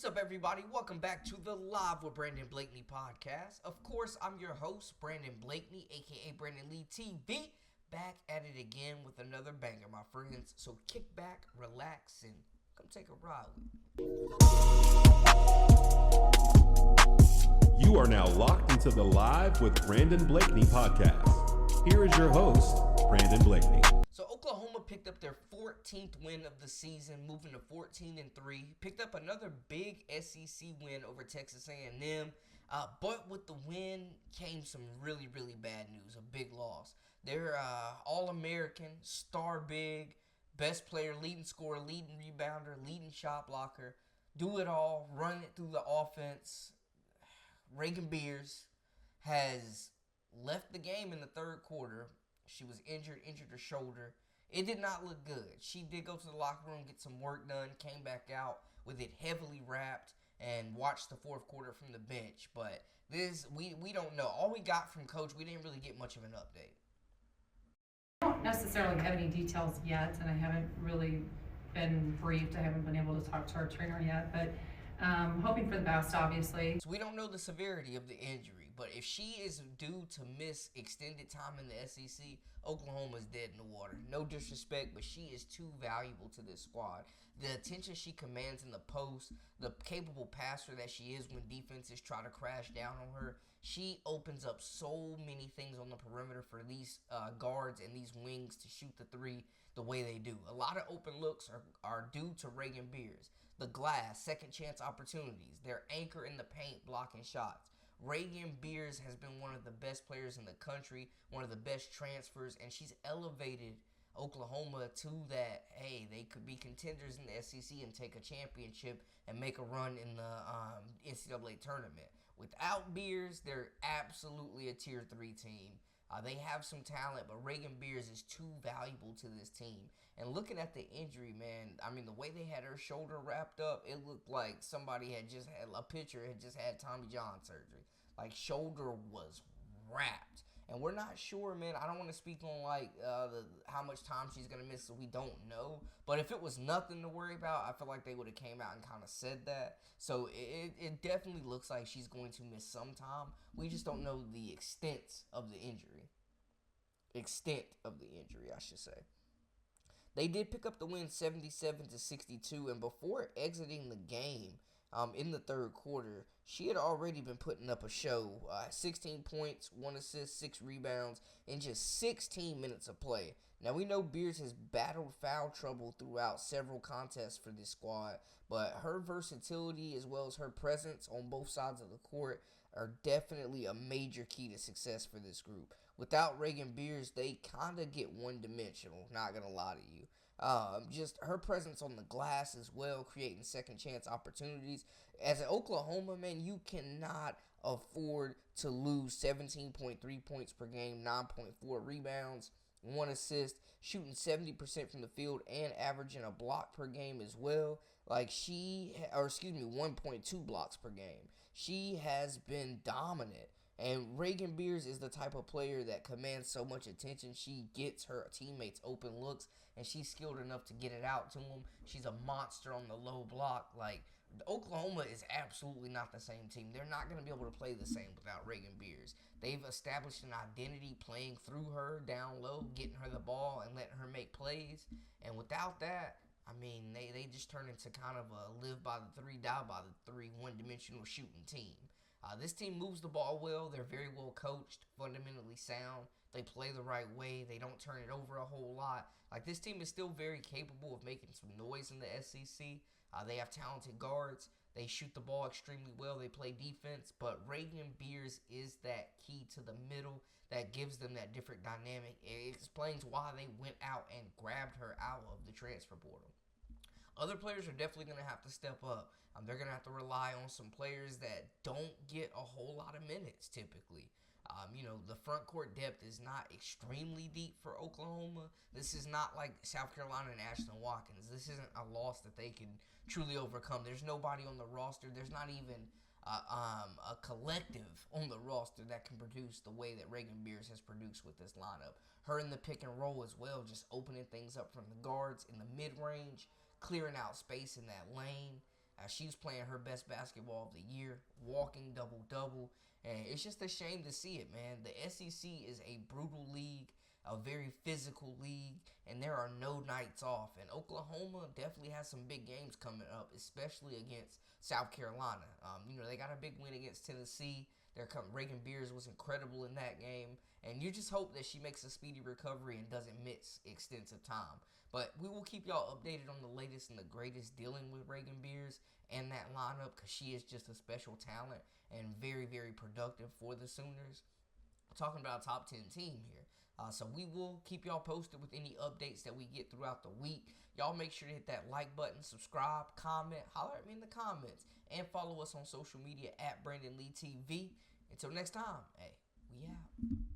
What's up, everybody? Welcome back to the Live with Brandon Blakeney podcast. Of course, I'm your host, Brandon Blakeney, aka Brandon Lee TV, back at it again with another banger, my friends. So kick back, relax, and come take a ride with me. You are now locked into the Live with Brandon Blakeney podcast. Here is your host, Brandon Blakeney. So Oklahoma picked up their 14th win of the season, moving to 14-3. Picked up another big SEC win over Texas A&M. But with the win came some really bad news, a big loss. Their All-American, star big, best player, leading scorer, leading rebounder, leading shot blocker, do it all, run it through the offense. Reagan Beers has left the game in the third quarter. She was injured her shoulder. It did not look good. She did go to the locker room, get some work done, came back out with it heavily wrapped, and watched the fourth quarter from the bench. But this, we don't know. All we got from Coach, we didn't really get much of an update. I don't necessarily have any details yet, and I haven't really been briefed. I haven't been able to talk to our trainer yet, but hoping for the best, obviously. So we don't know the severity of the injury, but if she is due to miss extended time in the SEC, Oklahoma's dead in the water. No disrespect, but she is too valuable to this squad. The attention she commands in the post, the capable passer that she is when defenses try to crash down on her, she opens up so many things on the perimeter for these guards and these wings to shoot the three the way they do. A lot of open looks are due to Reagan Beers. The glass, second chance opportunities, their anchor in the paint blocking shots. Reagan Beers has been one of the best players in the country, one of the best transfers, and she's elevated Oklahoma to that, hey, they could be contenders in the SEC and take a championship and make a run in the NCAA tournament. Without Beers, they're absolutely a Tier 3 team. They have some talent, but Reagan Beers is too valuable to this team. And looking at the injury, man, I mean, the way they had her shoulder wrapped up, it looked like somebody had just had, a pitcher had just had Tommy John surgery. Like, shoulder was wrapped. And we're not sure, man. I don't want to speak on, like, how much time she's going to miss, so we don't know. But if it was nothing to worry about, I feel like they would have came out and kind of said that. So it definitely looks like she's going to miss some time. We just don't know the extent of the injury. Extent of the injury, I should say. They did pick up the win 77-62, and before exiting the game in the third quarter, she had already been putting up a show. 16 points, 1 assist, 6 rebounds in just 16 minutes of play. Now, we know Beers has battled foul trouble throughout several contests for this squad, but her versatility as well as her presence on both sides of the court are definitely a major key to success for this group. Without Reagan Beers, they kind of get one-dimensional, not going to lie to you. Just her presence on the glass as well, creating second chance opportunities. As an Oklahoma, man, you cannot afford to lose 17.3 points per game, 9.4 rebounds, 1 assist, shooting 70% from the field, and averaging a block per game as well. 1.2 blocks per game. She has been dominant. And Reagan Beers is the type of player that commands so much attention. She gets her teammates open looks, and she's skilled enough to get it out to them. She's a monster on the low block. Like, Oklahoma is absolutely not the same team. They're not going to be able to play the same without Reagan Beers. They've established an identity playing through her down low, getting her the ball and letting her make plays. And without that, I mean, they just turn into kind of a live by the three, die by the three, one-dimensional shooting team. This team moves the ball well. They're very well coached, fundamentally sound. They play the right way. They don't turn it over a whole lot. Like, this team is still very capable of making some noise in the SEC. They have talented guards. They shoot the ball extremely well. They play defense. But Reagan Beers is that key to the middle that gives them that different dynamic. It explains why they went out and grabbed her out of the transfer portal. Other players are definitely going to have to step up. They're going to have to rely on some players that don't get a whole lot of minutes typically. The front court depth is not extremely deep for Oklahoma. This is not like South Carolina and Ashton Watkins. This isn't a loss that they can truly overcome. There's nobody on the roster. There's not even a collective on the roster that can produce the way that Reagan Beers has produced with this lineup. Her in the pick and roll as well, just opening things up from the guards in the mid-range, clearing out space in that lane. She's playing her best basketball of the year, walking double-double, and it's just a shame to see it, man. The SEC is a brutal league, a very physical league, and there are no nights off. And Oklahoma definitely has some big games coming up, especially against South Carolina. They got a big win against Tennessee. Reagan Beers was incredible in that game, and you just hope that she makes a speedy recovery and doesn't miss extensive time. But we will keep y'all updated on the latest and the greatest dealing with Reagan Beers and that lineup, because she is just a special talent and very, very productive for the Sooners. Talking about a top 10 team here. So we will keep y'all posted with any updates that we get throughout the week. Y'all make sure to hit that like button, subscribe, comment, holler at me in the comments, and follow us on social media at Brandon Lee TV. Until next time, hey, we out.